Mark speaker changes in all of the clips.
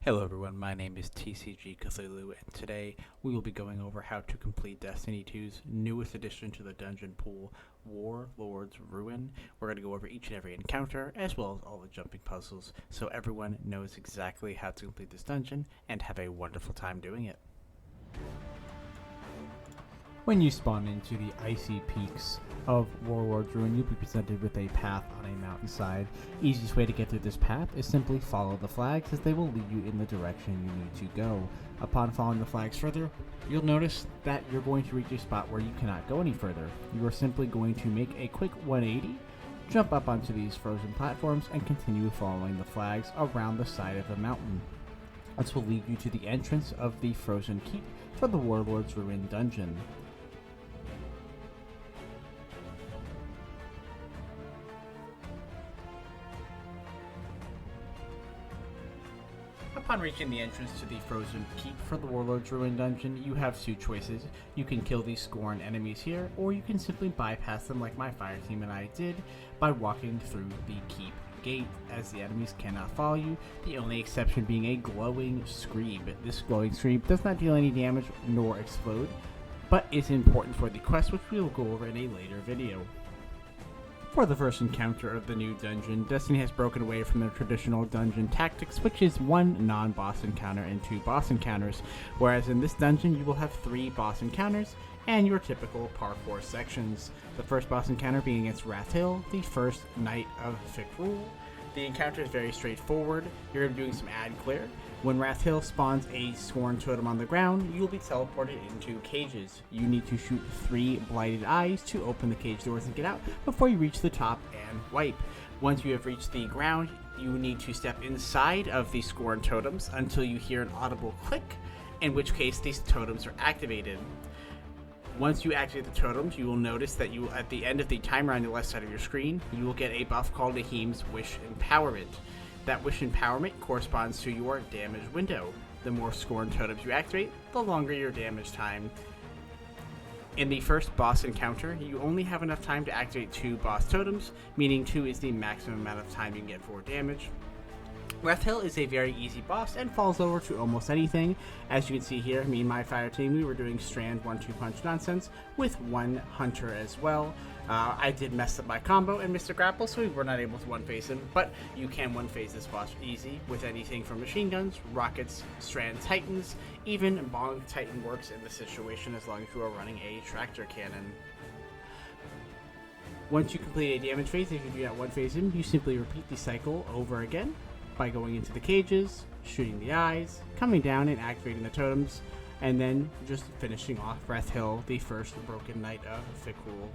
Speaker 1: Hello everyone, my name is TCG Cthulhu, and today we will be going over how to complete Destiny 2's newest addition to the dungeon pool, Warlords Ruin. We're going to go over each and every encounter, as well as all the jumping puzzles, so everyone knows exactly how to complete this dungeon, and have a wonderful time doing it.
Speaker 2: When you spawn into the icy peaks of Warlords Ruin, you'll be presented with a path on a mountainside. Easiest way to get through this path is simply follow the flags, as they will lead you in the direction you need to go. Upon following the flags further, you'll notice that you're going to reach a spot where you cannot go any further. You are simply going to make a quick 180, jump up onto these frozen platforms, and continue following the flags around the side of the mountain. This will lead you to the entrance of the frozen keep for the Warlords Ruin dungeon. Upon reaching the entrance to the frozen keep for the Warlords Ruin dungeon, you have two choices. You can kill these Scorn enemies here, or you can simply bypass them like my fire team and I did by walking through the keep gate, as the enemies cannot follow you, the only exception being a glowing screeb. This glowing screeb does not deal any damage nor explode, but is important for the quest, which we will go over in a later video. For the first encounter of the new dungeon, Destiny has broken away from their traditional dungeon tactics, which is one non-boss encounter and two boss encounters, whereas in this dungeon you will have three boss encounters and your typical parkour sections. The first boss encounter being against Rathil, the first Knight of Fikrul. The encounter is very straightforward. You're going to be doing some ad clear. When Rathil spawns a Scorn totem on the ground, you'll be teleported into cages. You need to shoot 3 blighted eyes to open the cage doors and get out before you reach the top and wipe. Once you have reached the ground, you need to step inside of the Scorn totems until you hear an audible click, in which case these totems are activated. Once you activate the totems, you will notice that you, at the end of the timer on the left side of your screen, you will get a buff called Nahim's Wish Empowerment. That Wish Empowerment corresponds to your damage window. The more Scorn totems you activate, the longer your damage time. In the first boss encounter, you only have enough time to activate 2 boss totems, meaning 2 is the maximum amount of time you can get for damage. Rathil is a very easy boss and falls over to almost anything. As you can see here, me and my fire team, we were doing strand 1-2 punch nonsense with one hunter as well. I did mess up my combo and missed a grapple, so we were not able to one-phase him, but you can one-phase this boss easy with anything from machine guns, rockets, strand titans, even bong titan works in this situation as long as you are running a tractor cannon. Once you complete a damage phase, if you do not one-phase him, you simply repeat the cycle over again by going into the cages, shooting the eyes, coming down and activating the totems, and then just finishing off Rathil, the first broken Knight of Fikrul.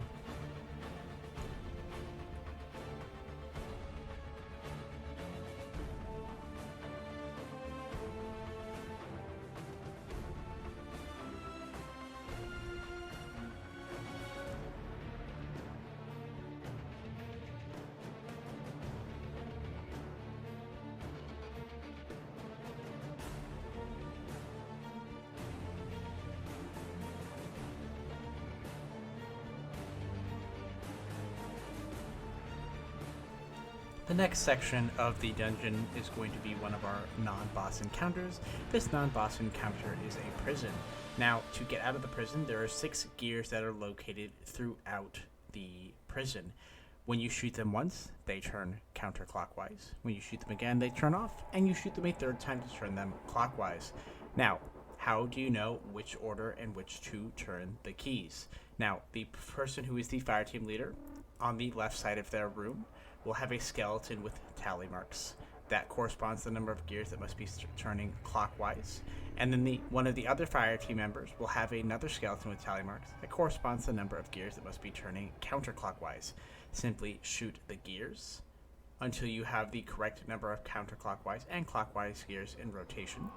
Speaker 2: The next section of the dungeon is going to be one of our non-boss encounters. This non-boss encounter is a prison. Now, to get out of the prison, there are 6 gears that are located throughout the prison. When you shoot them once, they turn counterclockwise. When you shoot them again, they turn off, and you shoot them a 3rd time to turn them clockwise. Now, how do you know which order and which to turn the keys? Now, the person who is the fire team leader on the left side of their room will have a skeleton with tally marks. That corresponds to the number of gears that must be turning clockwise. And then one of the other fire team members will have another skeleton with tally marks that corresponds to the number of gears that must be turning counterclockwise. Simply shoot the gears until you have the correct number of counterclockwise and clockwise gears in rotation.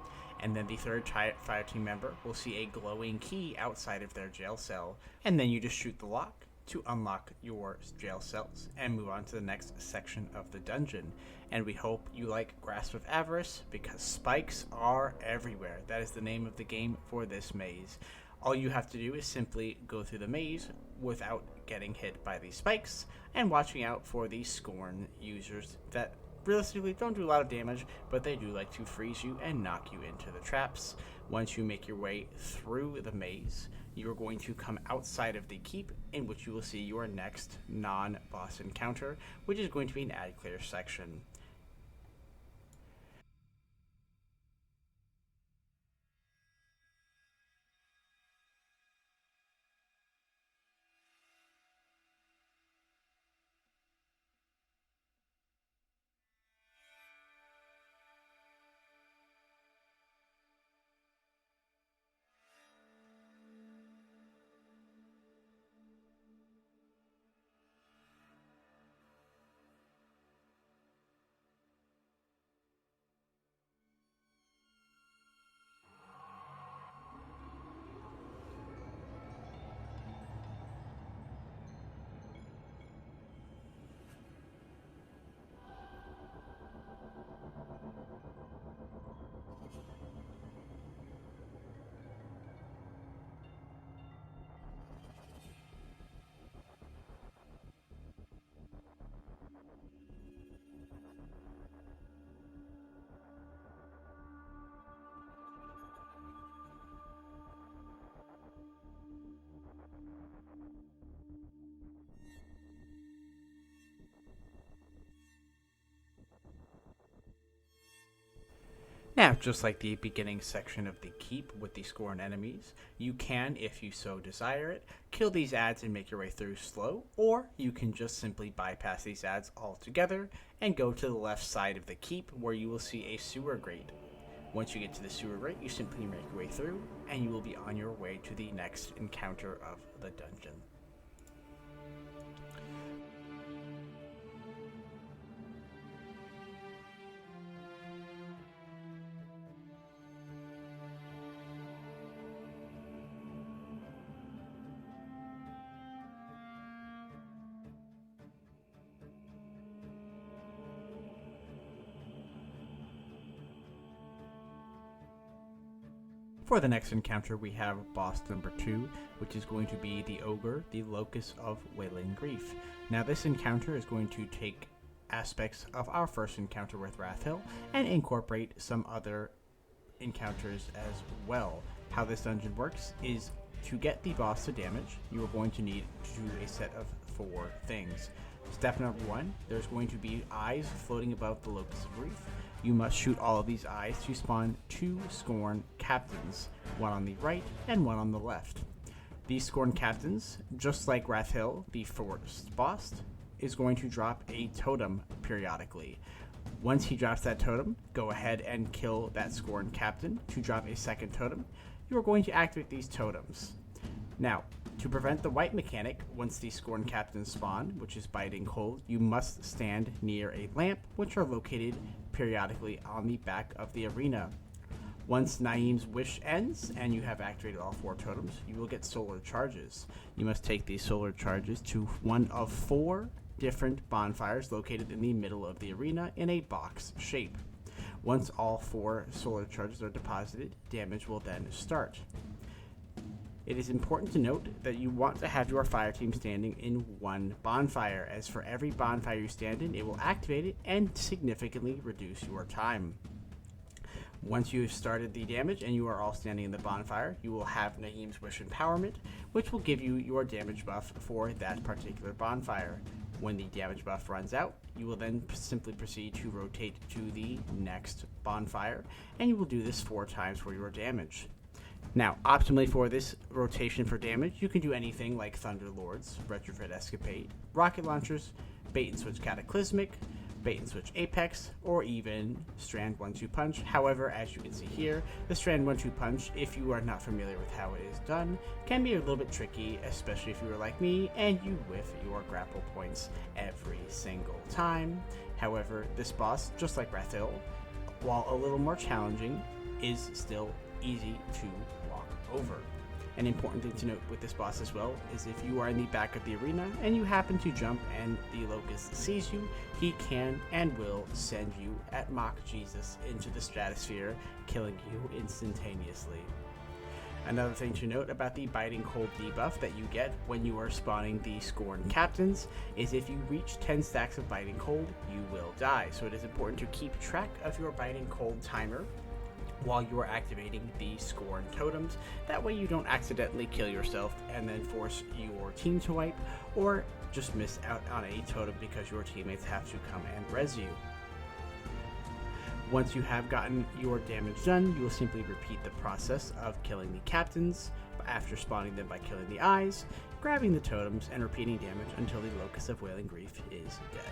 Speaker 2: And then the third fire team member will see a glowing key outside of their jail cell, and then you just shoot the lock to unlock your jail cells and move on to the next section of the dungeon. And we hope you like Grasp of Avarice, because spikes are everywhere. That is the name of the game for this maze. All you have to do is simply go through the maze without getting hit by these spikes and watching out for the Scorn users that
Speaker 1: realistically don't do a lot of damage, but they do like to freeze you and knock you into the traps. Once you make your way through the maze, you are going to come outside of the keep, in which you will see your next non-boss encounter, which is going to be an ad clear section. Now, just like the beginning section of the keep with the scorn enemies, you can, if you so desire it, kill these ads and make your way through slow, or you can just simply bypass these ads altogether and go to the left side of the keep where you will see a sewer grate. Once you get to the sewer grate, you simply make your way through and you will be on your way to the next encounter of the dungeon. For the next encounter, we have boss number 2, which is going to be the ogre, the Locus of Wailing Grief. Now, this encounter is going to take aspects of our first encounter with Rathil and incorporate some other encounters as well. How this dungeon works is to get the boss to damage, you are going to need to do a set of 4 things. Step number 1, there's going to be eyes floating above the Locus of Grief. You must shoot all of these eyes to spawn 2 Scorn Captains, one on the right and one on the left. These Scorn Captains, just like Rathil, the first boss, is going to drop a totem periodically. Once he drops that totem, go ahead and kill that Scorn Captain to drop a second totem. You are going to activate these totems. Now, to prevent the white mechanic, once the Scorn Captains spawn, which is biting cold, you must stand near a lamp, which are located periodically on the back of the arena. Once Naeem's wish ends and you have activated all 4 totems, you will get solar charges. You must take these solar charges to one of 4 different bonfires located in the middle of the arena in a box shape. Once all 4 solar charges are deposited, damage will then start. It is important to note that you want to have your fire team standing in one bonfire, as for every bonfire you stand in, it will activate it and significantly reduce your time. Once you have started the damage and you are all standing in the bonfire, you will have Naeem's Wish Empowerment, which will give you your damage buff for that particular bonfire. When the damage buff runs out, you will then simply proceed to rotate to the next bonfire, and you will do this 4 times for your damage. Now, optimally for this rotation for damage, you can do anything like Thunder Lords, Retrofit Escapade, Rocket Launchers, Bait and Switch Cataclysmic, Bait and Switch Apex, or even Strand 1-2 Punch. However, as you can see here, the Strand 1-2 Punch, if you are not familiar with how it is done, can be a little bit tricky, especially if you are like me and you whiff your grapple points every single time. However, this boss, just like Rathil, while a little more challenging, is still easy to walk over. An important thing to note with this boss as well is if you are in the back of the arena and you happen to jump and the Locus sees you, he can and will send you at Mock Jesus into the stratosphere, killing you instantaneously. Another thing to note about the Biting Cold debuff that you get when you are spawning the Scorn Captains is if you reach 10 stacks of Biting Cold, you will die. So it is important to keep track of your Biting Cold timer while you are activating the Scorn Totems. That way you don't accidentally kill yourself and then force your team to wipe, or just miss out on a totem because your teammates have to come and res you. Once you have gotten your damage done, you will simply repeat the process of killing the captains after spawning them by killing the eyes, grabbing the totems, and repeating damage until the Locus of Wailing Grief is dead.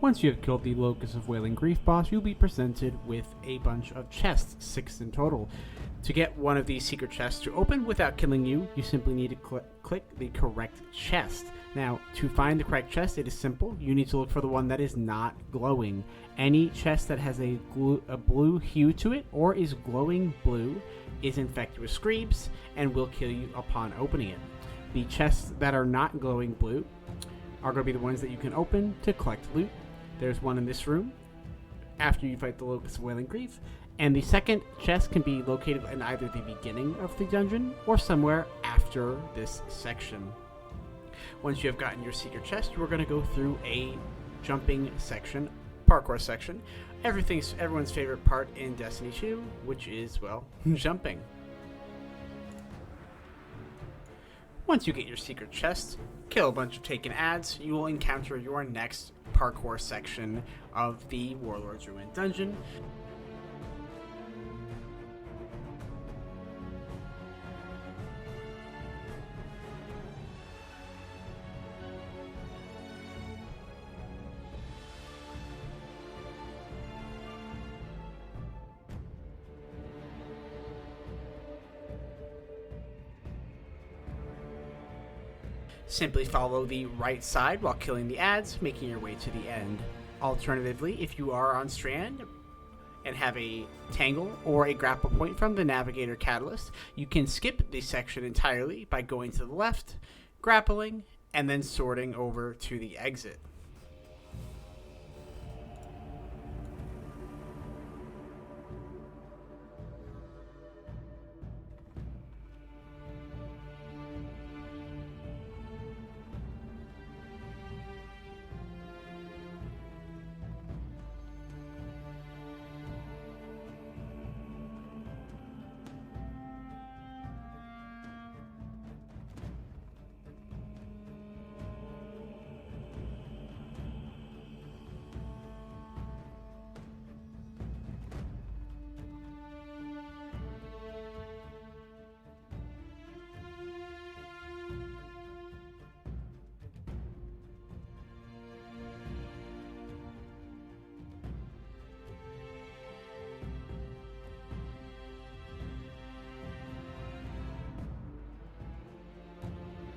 Speaker 2: Once you have killed the Locus of Wailing Grief boss, you'll be presented with a bunch of chests, 6 in total. To get one of these secret chests to open without killing you, you simply need to click the correct chest. Now, to find the correct chest, it is simple. You need to look for the one that is not glowing. Any chest that has a blue hue to it or is glowing blue is infected with screebs and will kill you upon opening it. The chests that are not glowing blue are going to be the ones that you can open to collect loot. There's one in this room after you fight the Locus of Wailing Grief, and the second chest can be located in either the beginning of the dungeon or somewhere after this section. Once you have gotten your secret chest, we're going to go through a jumping section, parkour section, everyone's favorite part in Destiny 2, which is, well, jumping. Once you get your secret chest, kill a bunch of taken ads, you will encounter your next parkour section of the Warlords Ruin dungeon. Simply follow the right side while killing the ads, making your way to the end. Alternatively, if you are on strand and have a tangle or a grapple point from the Navigator Catalyst, you can skip this section entirely by going to the left, grappling, and then sorting over to the exit.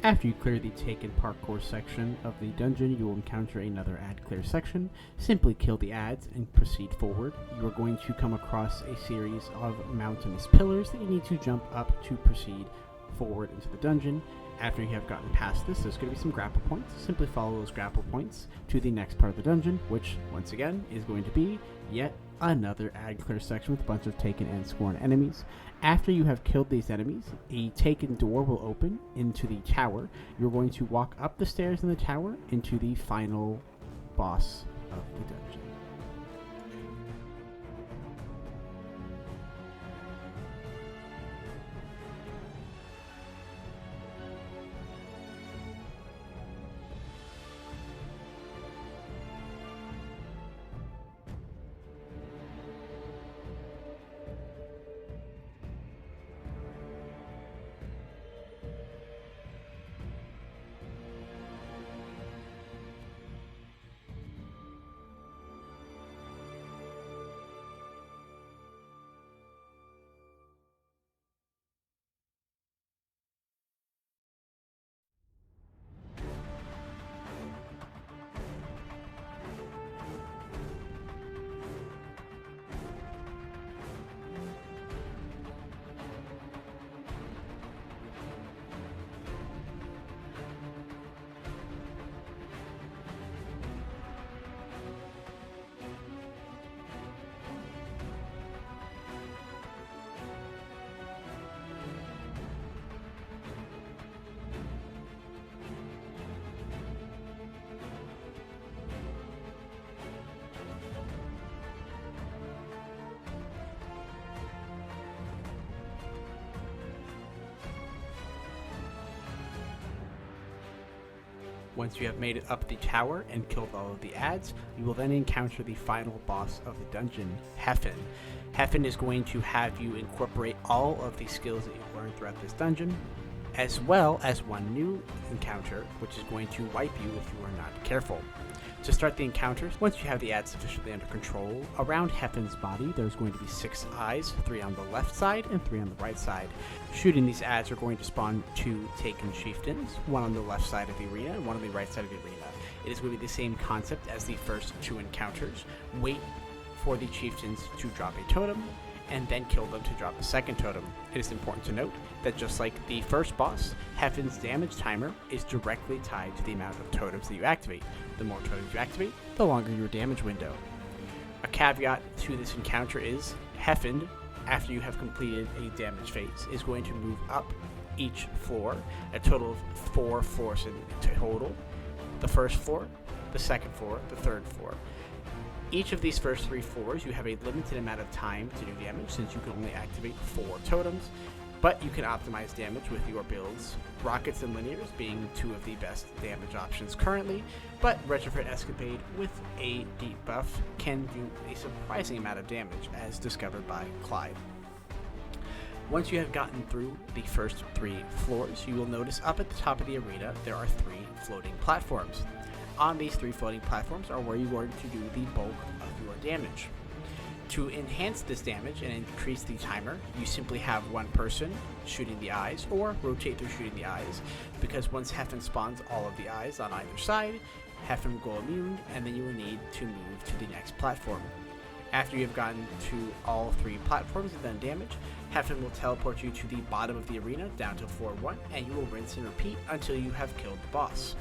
Speaker 2: After you clear the taken parkour section of the dungeon, you will encounter another ad clear section. Simply kill the ads and proceed forward. You are going to come across a series of mountainous pillars that you need to jump up to proceed forward into the dungeon. After you have gotten past this, there's going to be some grapple points. Simply follow those grapple points to the next part of the dungeon, which, once again, is going to be yet another ad clear section with a bunch of taken and scorn enemies. After you have killed these enemies, a taken door will open into the tower. You're going to walk up the stairs in the tower into the final boss of the dungeon. Once you have made it up the tower and killed all of the ads, you will then encounter the final boss of the dungeon, Hefend. Hefend is going to have you incorporate all of the skills that you've learned throughout this dungeon, as well as one new encounter, which is going to wipe you if you are not careful.
Speaker 1: To start the encounters, once you have the ad sufficiently under control, around Hefend's body there's going to be 6 eyes, 3 on the left side and 3 on the right side. Shooting these ads are going to spawn 2 taken chieftains, 1 on the left side of the arena and 1 on the right side of the arena. It is going to be the same concept as the first 2 encounters. Wait for the chieftains to drop a totem, and then kill them to drop the second totem. It is important to note that just like the first boss, Hefend's damage timer is directly tied to the amount of totems that you activate. The more totems you activate, the longer your damage window. A caveat to this encounter is Hefend, after you have completed a damage phase, is going to move up each floor, a total of 4 floors in total. The first floor, the second floor, the third floor. Each of these first 3 floors, you have a limited amount of time to do damage since you can only activate 4 totems, but you can optimize damage with your builds, rockets and linears being 2 of the best damage options currently, but Retrofit Escapade with a deep buff can do a surprising amount of damage as discovered by Clyde. Once you have gotten through the first 3 floors, you will notice up at the top of the arena there are 3 floating platforms. On these 3 floating platforms are where you're going to do the bulk of your damage. To enhance this damage and increase the timer, you simply have 1 person shooting the eyes, or rotate through shooting the eyes, because once Hefend spawns all of the eyes on either side, Hefend will go immune, and then you will need to move to the next platform. After you have gotten to all 3 platforms and done damage, Hefend will teleport you to the bottom of the arena down to floor 1, and you will rinse and repeat until you have killed the boss.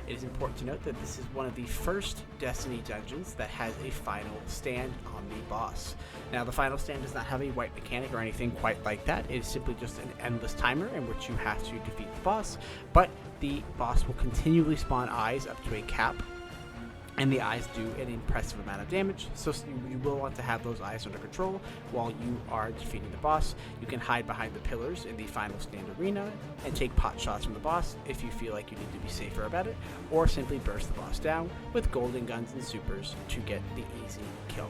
Speaker 1: It is important to note that this is one of the first Destiny dungeons that has a final stand on the boss. Now, the final stand does not have a wipe mechanic or anything quite like that. It is simply just an endless timer in which you have to defeat the boss, but the boss will continually spawn eyes up to a cap, and the eyes do an impressive amount of damage, so you will want to have those eyes under control while you are defeating the boss. You can hide behind the pillars in the final stand arena and take pot shots from the boss if you feel like you need to be safer about it, or simply burst the boss down with golden guns and supers to get the easy kill.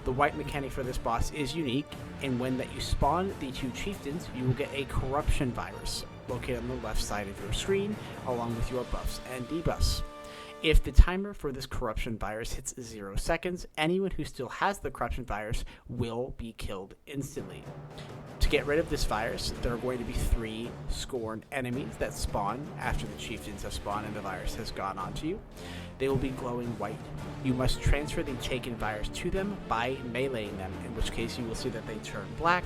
Speaker 1: The wipe mechanic for this boss is unique, and when that you spawn the 2 chieftains, you will get a corruption virus located on the left side of your screen along with your buffs and debuffs. If the timer for this corruption virus hits 0 seconds, anyone who still has the corruption virus will be killed instantly. To get rid of this virus, there are going to be 3 scorned enemies that spawn after the chieftains have spawned and the virus has gone onto you. They will be glowing white. You must transfer the taken virus to them by meleeing them, in which case you will see that they turn black,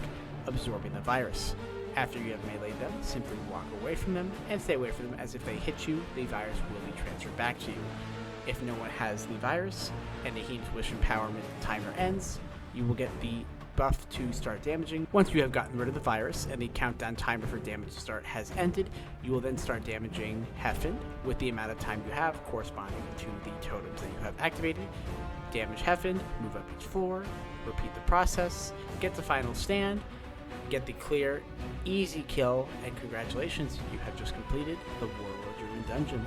Speaker 1: absorbing the virus. After you have meleeed them, simply walk away from them and stay away from them, as if they hit you, the virus will be transferred back to you. If no one has the virus and the Heathen's Wish empowerment timer ends, you will get the buff to start damaging. Once you have gotten rid of the virus and the countdown timer for damage to start has ended, you will then start damaging Hefend with the amount of time you have corresponding to the totems that you have activated. Damage Hefend, move up each floor, repeat the process, get to final stand, get the clear, easy kill, and congratulations, you have just completed the Warlords Ruin Dungeon.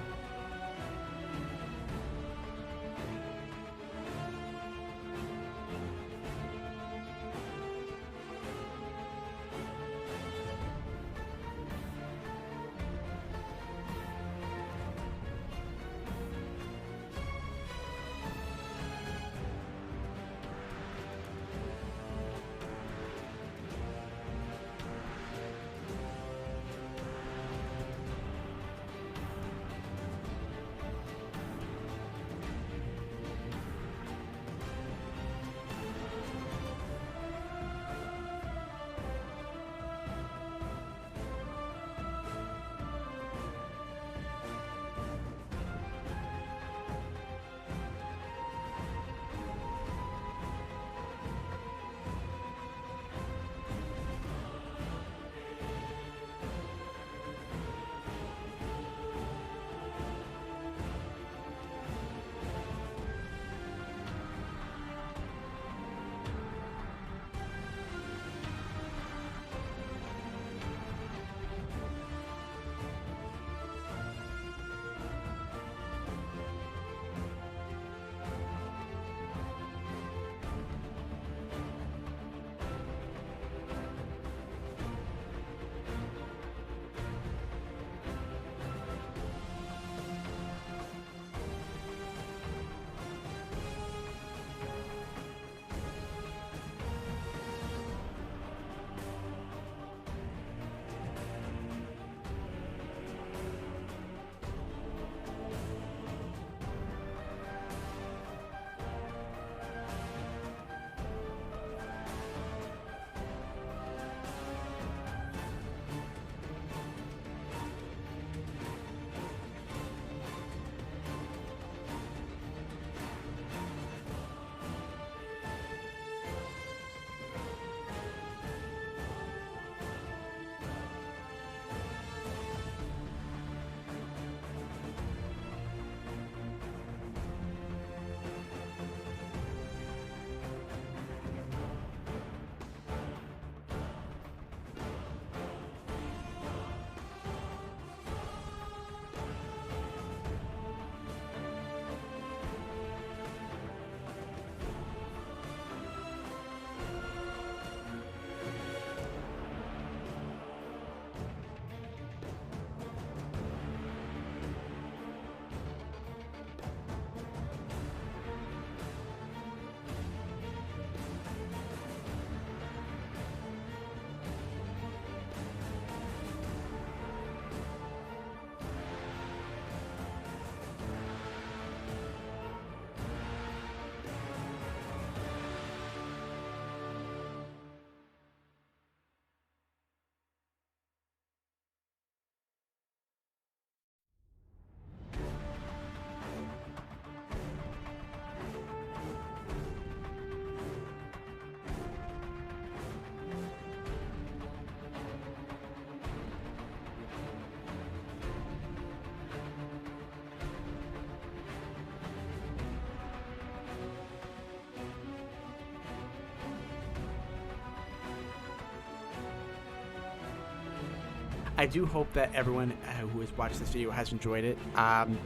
Speaker 1: I do hope that everyone who has watched this video has enjoyed it.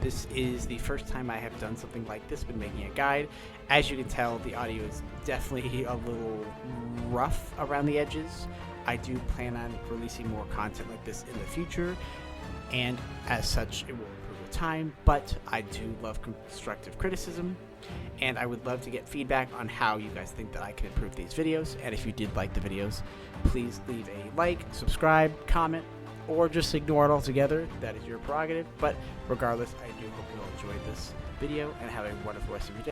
Speaker 1: This is the first time I have done something like this when making a guide. As you can tell, the audio is definitely a little rough around the edges. I do plan on releasing more content like this in the future, and as such, it will improve with time, but I do love constructive criticism, and I would love to get feedback on how you guys think that I can improve these videos. And if you did like the videos, please leave a like, subscribe, comment, or just ignore it altogether. That is your prerogative, but regardless, I do hope you all enjoyed this video and have a wonderful rest of your day.